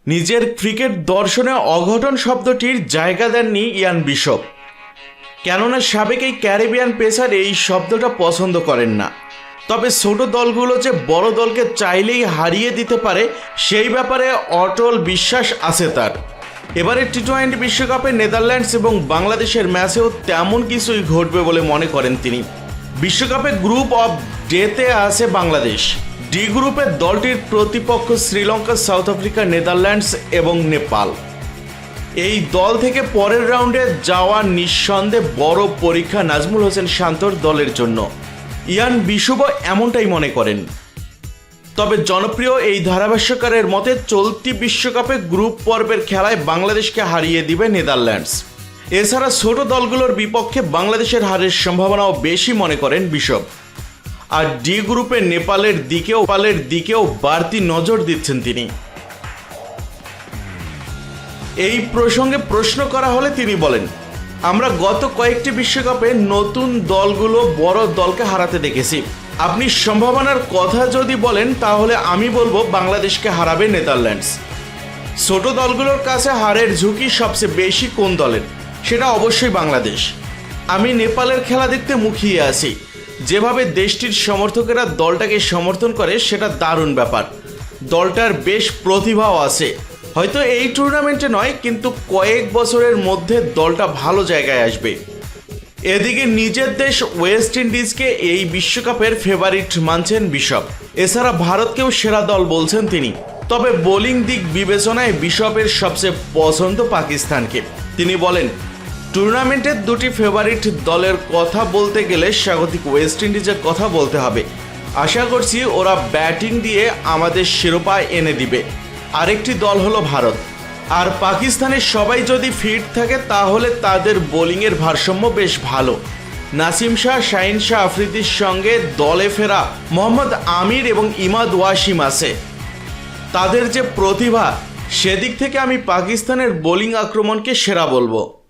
নিজের ক্রিকেট দর্শনে অঘটন শব্দটির জায়গা দেননি ইয়ান বিশপ। কেননা সাবেক এই ক্যারিবিয়ান পেসার এই শব্দটা পছন্দ করেন না। তবে ছোট দলগুলো যে বড় দলকে চাইলেই হারিয়ে দিতে পারে সেই ব্যাপারে অটল বিশ্বাস আছে তার। এবারে টি-20 বিশ্বকাপে নেদারল্যান্ডস এবং বাংলাদেশের ম্যাচেও তেমন কিছুই ঘটবে বলে মনে করেন তিনি। বিশ্বকাপে গ্রুপ অফ ডেতে আছে বাংলাদেশ। ডি গ্রুপের দলটির প্রতিপক্ষ শ্রীলঙ্কা, সাউথ আফ্রিকা, নেদারল্যান্ডস এবং নেপাল। এই দল থেকে পরের রাউন্ডে যাওয়া নিঃসন্দেহে বড় পরীক্ষা নাজমুল হোসেন শান্তর দলের জন্য। ইয়ান বিশুবও এমনটাই মনে করেন। তবে জনপ্রিয় এই ধারাভাষ্যকারের মতে চলতি বিশ্বকাপে গ্রুপ পর্বের খেলায় বাংলাদেশকে হারিয়ে দিবে নেদারল্যান্ডস। এছাড়া ছোট দলগুলোর বিপক্ষে বাংলাদেশের হারের সম্ভাবনাও বেশি মনে করেন বিশপ। আর ডি গ্রুপে নেপালের দিকেও বাড়তি নজর দিচ্ছেন তিনি। এই প্রসঙ্গে প্রশ্ন করা হলে তিনি বলেন, আমরা গত কয়েকটি বিশ্বকাপে নতুন দলগুলো বড় দলকে হারাতে দেখেছি। আপনি সম্ভাবনার কথা যদি বলেন তাহলে আমি বলবো বাংলাদেশকে হারাবে নেদারল্যান্ডস। ছোট দলগুলোর কাছে হারের ঝুঁকি সবচেয়ে বেশি কোন দলের? সেটা অবশ্যই বাংলাদেশ। আমি নেপালের খেলা দেখতে মুখিয়ে আছি। যেভাবে দেশটির সমর্থকেরা দলটাকে সমর্থন করে সেটা দারুণ ব্যাপার। দলটার বেশ প্রতিভাও আছে। হয়তো এই টুর্নামেন্টে নয়, কিন্তু কয়েক বছরের মধ্যে দলটা ভালো জায়গায় আসবে। এদিকে নিজের দেশ ওয়েস্ট ইন্ডিজকে এই বিশ্বকাপের ফেভারিট মানছেন বিশপ। এছাড়া ভারতকেও সেরা দল বলছেন তিনি। তবে বোলিং দিক বিবেচনায় বিশপের সবচেয়ে পছন্দ পাকিস্তানকে। তিনি বলেন, টুর্নামেন্টের দুটি ফেভারিট দলের কথা বলতে গেলে স্বাগতিক ওয়েস্ট ইন্ডিজের কথা বলতে হবে। আশা করছি ওরা ব্যাটিং দিয়ে আমাদের শিরোপা এনে দিবে। আরেকটি দল হলো ভারত। আর পাকিস্তানের সবাই যদি ফিট থাকে তাহলে তাদের বোলিংয়ের ভারসাম্য বেশ ভালো। নাসিম শাহ, শাহিন শাহ আফ্রিদির সঙ্গে দলে ফেরা মোহাম্মদ আমির এবং ইমাদ ওয়াসিম আছে। তাদের যে প্রতিভা, সেদিক থেকে আমি পাকিস্তানের বোলিং আক্রমণকে সেরা বলবো।